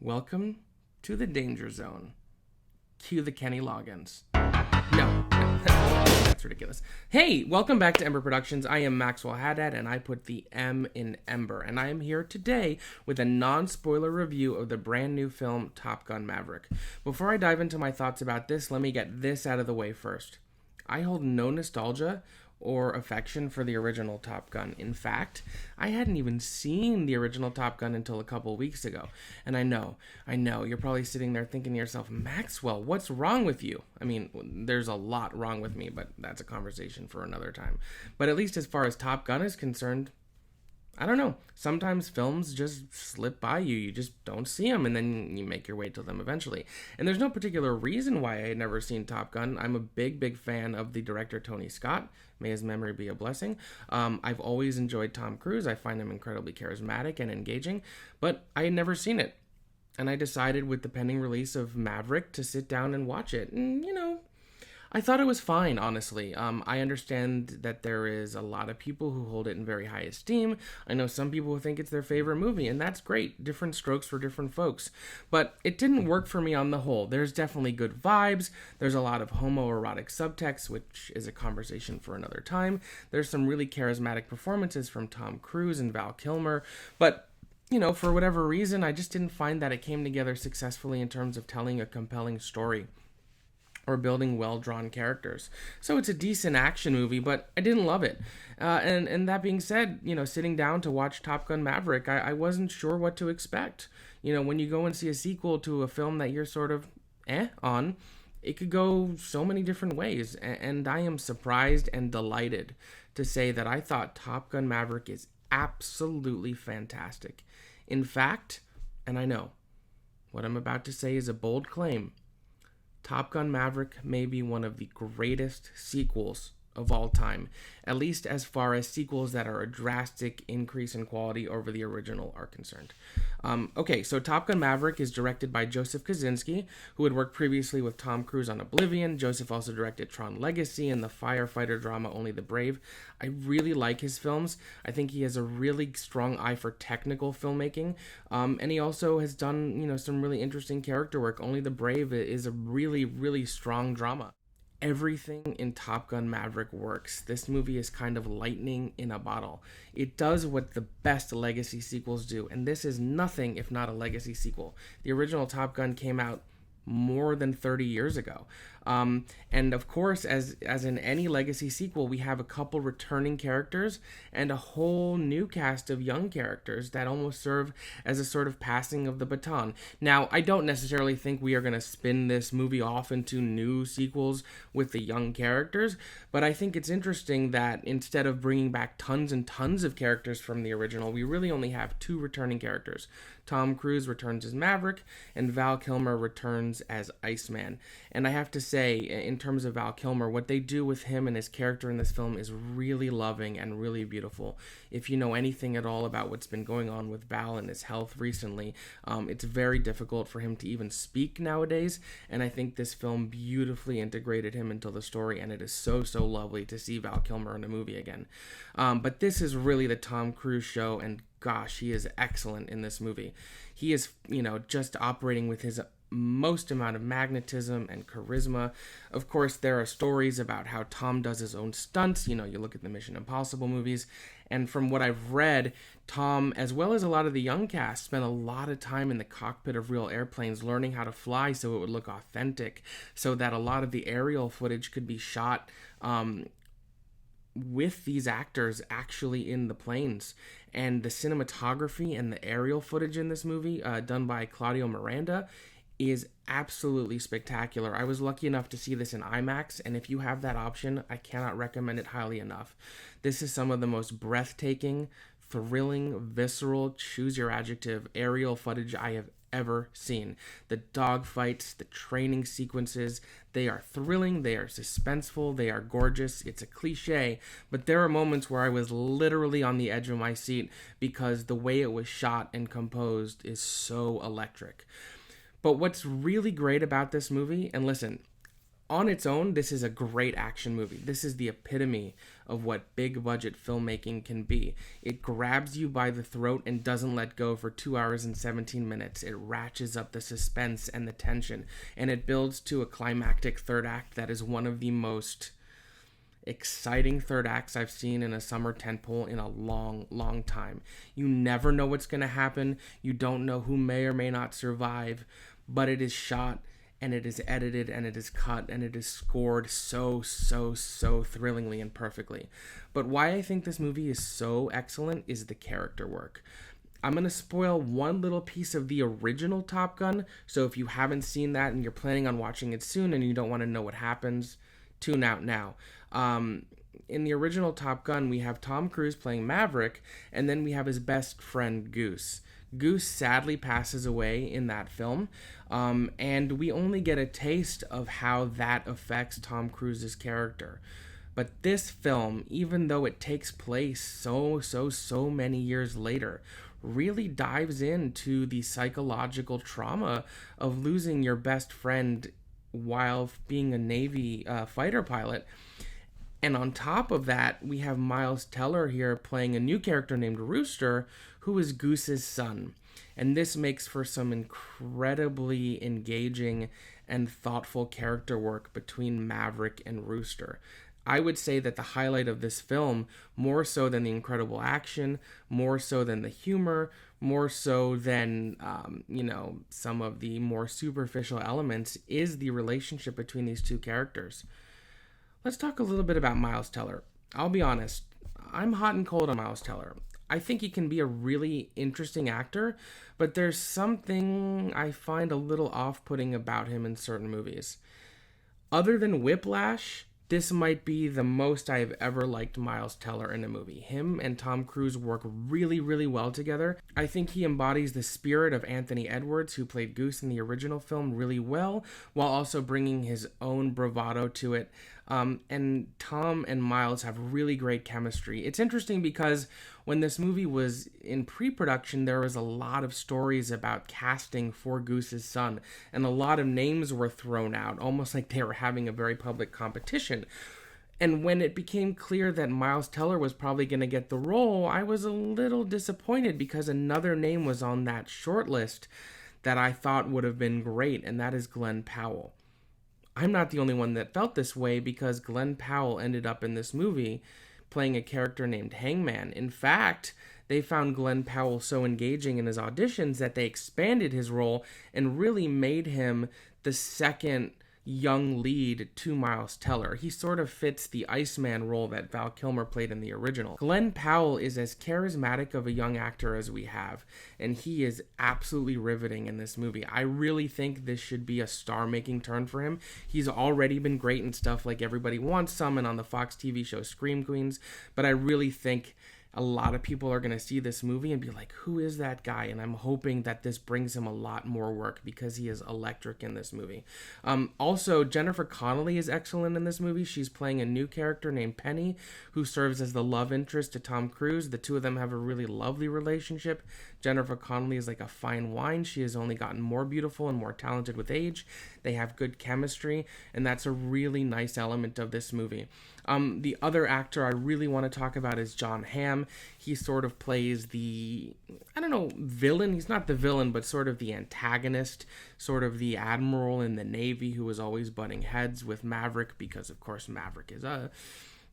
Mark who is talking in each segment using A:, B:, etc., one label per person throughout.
A: Welcome to the danger zone. Cue the Kenny Loggins. No, that's ridiculous. Hey, welcome back to Ember Productions. I am Maxwell Haddad, and I put the M in Ember. And I am here today with a non-spoiler review of the brand new film Top Gun Maverick. Before I dive into my thoughts about this, let me get this out of the way first. I hold no nostalgia or affection for the original Top Gun. In fact, I hadn't even seen the original Top Gun until a couple weeks ago. And I know, you're probably sitting there thinking to yourself, Maxwell, what's wrong with you? I mean, there's a lot wrong with me, but that's a conversation for another time. But at least as far as Top Gun is concerned, I don't know. Sometimes films just slip by you. You just don't see them, and then you make your way to them eventually. And there's no particular reason why I had never seen Top Gun. I'm a big fan of the director Tony Scott. May his memory be a blessing. I've always enjoyed Tom Cruise. I find him incredibly charismatic and engaging, but I had never seen it. And I decided with the pending release of Maverick to sit down and watch it. And, I thought it was fine, honestly. I understand that there is a lot of people who hold it in very high esteem. I know some people who think it's their favorite movie, and that's great. Different strokes for different folks. But it didn't work for me on the whole. There's definitely good vibes. There's a lot of homoerotic subtext, which is a conversation for another time. There's some really charismatic performances from Tom Cruise and Val Kilmer. But for whatever reason, I just didn't find that it came together successfully in terms of telling a compelling story or building well-drawn characters. So it's a decent action movie, but I didn't love it. And that being said, sitting down to watch Top Gun Maverick, I wasn't sure what to expect. When you go and see a sequel to a film that you're sort of on, it could go so many different ways. And I am surprised and delighted to say that I thought Top Gun Maverick is absolutely fantastic. In fact, and I know, what I'm about to say is a bold claim, Top Gun Maverick may be one of the greatest sequels of all time, at least as far as sequels that are a drastic increase in quality over the original are concerned. So Top Gun Maverick is directed by Joseph Kosinski, who had worked previously with Tom Cruise on Oblivion. Joseph also directed Tron Legacy and the firefighter drama Only the Brave. I really like his films. I think he has a really strong eye for technical filmmaking, and he also has done some really interesting character work. Only the Brave is a really strong drama. Everything in Top Gun Maverick works. This movie is kind of lightning in a bottle. It does what the best legacy sequels do, and this is nothing if not a legacy sequel. The original Top Gun came out more than 30 years ago. And of course, as in any legacy sequel, we have a couple returning characters and a whole new cast of young characters that almost serve as a sort of passing of the baton. Now, I don't necessarily think we are going to spin this movie off into new sequels with the young characters, but I think it's interesting that instead of bringing back tons and tons of characters from the original, we really only have two returning characters. Tom Cruise returns as Maverick, and Val Kilmer returns as Iceman. And I have to say, in terms of Val Kilmer, what they do with him and his character in this film is really loving and really beautiful. If you know anything at all about what's been going on with Val and his health recently, it's very difficult for him to even speak nowadays, and I think this film beautifully integrated him into the story, and it is so lovely to see Val Kilmer in a movie again. But this is really the Tom Cruise show, and gosh, he is excellent in this movie. He is, just operating with his most amount of magnetism and charisma. Of course, there are stories about how Tom does his own stunts. You look at the Mission Impossible movies, and from what I've read, Tom, as well as a lot of the young cast, spent a lot of time in the cockpit of real airplanes learning how to fly so it would look authentic, so that a lot of the aerial footage could be shot with these actors actually in the planes. And the cinematography and the aerial footage in this movie, done by Claudio Miranda, is absolutely spectacular. I was lucky enough to see this in IMAX, and if you have that option, I cannot recommend it highly enough. This is some of the most breathtaking, thrilling, visceral, choose your adjective, aerial footage I have ever seen. The dogfights, the training sequences, they are thrilling, they are suspenseful, they are gorgeous. It's a cliche, but there are moments where I was literally on the edge of my seat because the way it was shot and composed is so electric. But what's really great about this movie, and listen, On its own, this is a great action movie. This is the epitome of what big budget filmmaking can be. It grabs you by the throat and doesn't let go for 2 hours and 17 minutes. It ratchets up the suspense and the tension, and it builds to a climactic third act that is one of the most exciting third acts I've seen in a summer tentpole in a long, long time. You never know what's going to happen. You don't know who may or may not survive, but it is shot and it is edited and it is cut and it is scored so thrillingly and perfectly. But why I think this movie is so excellent is the character work. I'm going to spoil one little piece of the original Top Gun, so if you haven't seen that and you're planning on watching it soon and you don't want to know what happens, tune out now. In the original Top Gun, we have Tom Cruise playing Maverick, and then we have his best friend, Goose. Goose sadly passes away in that film, and we only get a taste of how that affects Tom Cruise's character. But this film, even though it takes place so many years later, really dives into the psychological trauma of losing your best friend while being a Navy fighter pilot. And on top of that, we have Miles Teller here playing a new character named Rooster, who is Goose's son. And this makes for some incredibly engaging and thoughtful character work between Maverick and Rooster. I would say that the highlight of this film, more so than the incredible action, more so than the humor, more so than, some of the more superficial elements, is the relationship between these two characters. Let's talk a little bit about Miles Teller. I'll be honest, I'm hot and cold on Miles Teller. I think he can be a really interesting actor, but there's something I find a little off-putting about him in certain movies. Other than Whiplash, this might be the most I've ever liked Miles Teller in a movie. Him and Tom Cruise work really well together. I think he embodies the spirit of Anthony Edwards, who played Goose in the original film, really well, while also bringing his own bravado to it. And Tom and Miles have really great chemistry. It's interesting because when this movie was in pre-production, there was a lot of stories about casting for Goose's son, and a lot of names were thrown out, almost like they were having a very public competition. And when it became clear that Miles Teller was probably going to get the role, I was a little disappointed because another name was on that short list that I thought would have been great, and that is Glenn Powell. I'm not the only one that felt this way because Glenn Powell ended up in this movie playing a character named Hangman. In fact, they found Glenn Powell so engaging in his auditions that they expanded his role and really made him the second young lead to Miles Teller. He sort of fits the Iceman role that Val Kilmer played in the original. Glenn Powell is as charismatic of a young actor as we have, and he is absolutely riveting in this movie. I really think this should be a star-making turn for him. He's already been great in stuff like Everybody Wants Some and on the Fox TV show Scream Queens, but I really think a lot of people are going to see this movie and be like, who is that guy? And I'm hoping that this brings him a lot more work because he is electric in this movie. Also, Jennifer Connelly is excellent in this movie. She's playing a new character named Penny, who serves as the love interest to Tom Cruise. The two of them have a really lovely relationship. Jennifer Connelly is like a fine wine. She has only gotten more beautiful and more talented with age. They have good chemistry, and that's a really nice element of this movie. The other actor I really want to talk about is John Hamm. He sort of plays the, villain. He's not the villain, but sort of the antagonist, sort of the admiral in the Navy who was always butting heads with Maverick because, of course, Maverick is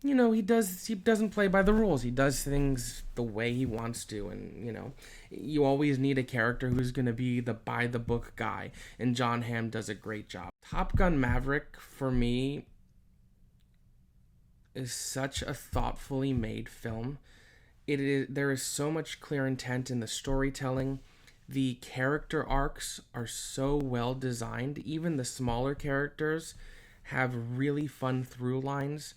A: he doesn't play by the rules. He does things the way he wants to, and, you always need a character who's going to be the by-the-book guy, and John Hamm does a great job. Top Gun Maverick, for me, is such a thoughtfully made film. There is so much clear intent in the storytelling. The character arcs are so well designed. Even the smaller characters have really fun through lines.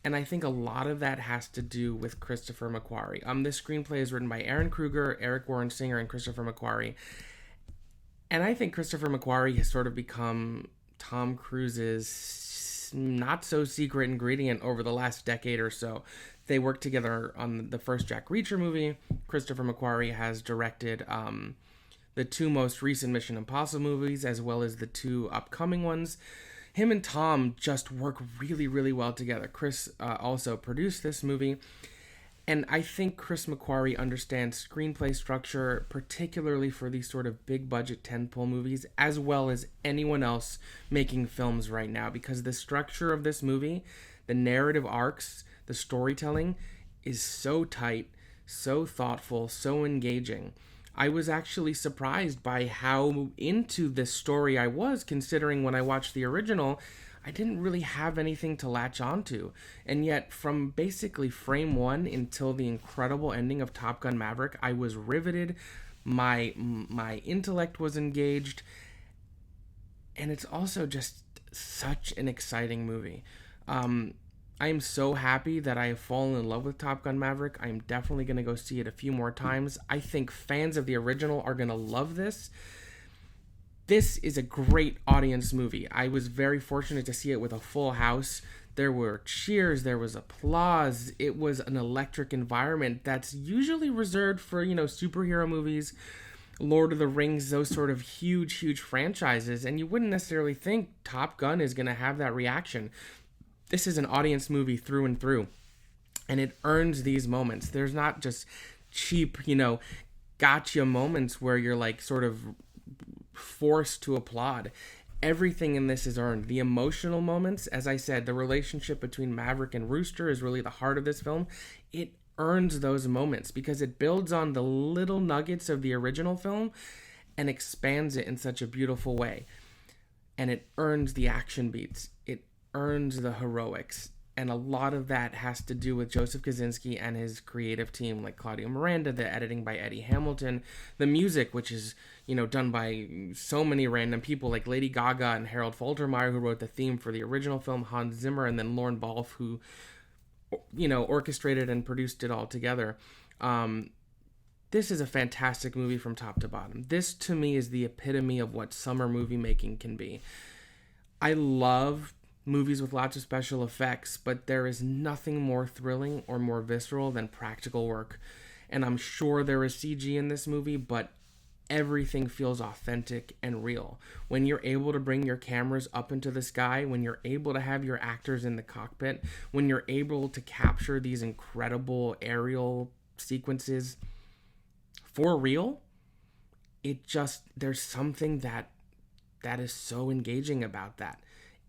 A: And I think a lot of that has to do with Christopher McQuarrie. This screenplay is written by Aaron Kruger, Eric Warren Singer, and Christopher McQuarrie. And I think Christopher McQuarrie has sort of become Tom Cruise's not so secret ingredient over the last decade or so. They worked together on the first Jack Reacher movie. Christopher McQuarrie has directed the two most recent Mission Impossible movies, as well as the two upcoming ones. Him and Tom just work really, really well together. Chris also produced this movie. And I think Chris McQuarrie understands screenplay structure, particularly for these sort of big budget tentpole movies, as well as anyone else making films right now. Because the structure of this movie, the narrative arcs, the storytelling is so tight, so thoughtful, so engaging. I was actually surprised by how into this story I was, considering when I watched the original, I didn't really have anything to latch onto. And yet, from basically frame one until the incredible ending of Top Gun Maverick, I was riveted. My intellect was engaged. And it's also just such an exciting movie. I am so happy that I have fallen in love with Top Gun Maverick. I'm definitely going to go see it a few more times. I think fans of the original are going to love this. This is a great audience movie. I was very fortunate to see it with a full house. There were cheers, there was applause. It was an electric environment that's usually reserved for, superhero movies, Lord of the Rings, those sort of huge franchises. And you wouldn't necessarily think Top Gun is going to have that reaction. This is an audience movie through and through. And it earns these moments. There's not just cheap, gotcha moments where you're like sort of forced to applaud. Everything in this is earned. The emotional moments, as I said, the relationship between Maverick and Rooster is really the heart of this film. It earns those moments because it builds on the little nuggets of the original film and expands it in such a beautiful way. And it earns the action beats. It earns the heroics. And a lot of that has to do with Joseph Kosinski and his creative team, like Claudio Miranda, the editing by Eddie Hamilton, the music, which is, done by so many random people like Lady Gaga and Harold Faltermeyer, who wrote the theme for the original film, Hans Zimmer, and then Lorne Balfe, who, orchestrated and produced it all together. This is a fantastic movie from top to bottom. This, to me, is the epitome of what summer movie making can be. I love movies with lots of special effects, but there is nothing more thrilling or more visceral than practical work. And I'm sure there is CG in this movie, but everything feels authentic and real. When you're able to bring your cameras up into the sky, when you're able to have your actors in the cockpit, when you're able to capture these incredible aerial sequences for real, there's something that is so engaging about that.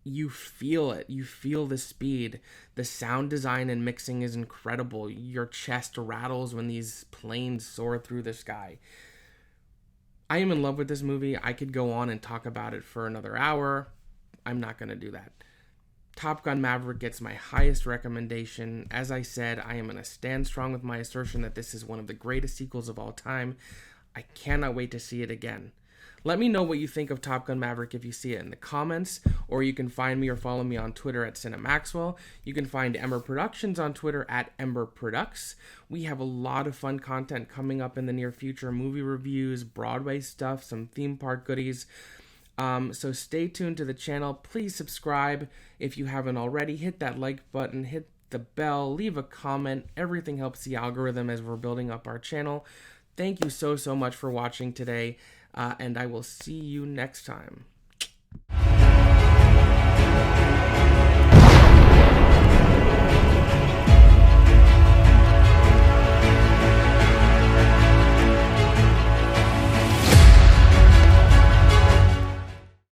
A: You feel it. You feel the speed. The sound design and mixing is incredible. Your chest rattles when these planes soar through the sky. I am in love with this movie. I could go on and talk about it for another hour. I'm not going to do that. Top Gun Maverick gets my highest recommendation. As I said, I am going to stand strong with my assertion that this is one of the greatest sequels of all time. I cannot wait to see it again. Let me know what you think of Top Gun Maverick if you see it in the comments, or you can find me or follow me on Twitter at CineMaxwell. You can find Ember Productions on Twitter at Ember Products. We have a lot of fun content coming up in the near future, movie reviews, Broadway stuff, some theme park goodies. So stay tuned to the channel. Please subscribe if you haven't already. Hit that like button, hit the bell, leave a comment. Everything helps the algorithm as we're building up our channel. Thank you so much for watching today. And I will see you next time.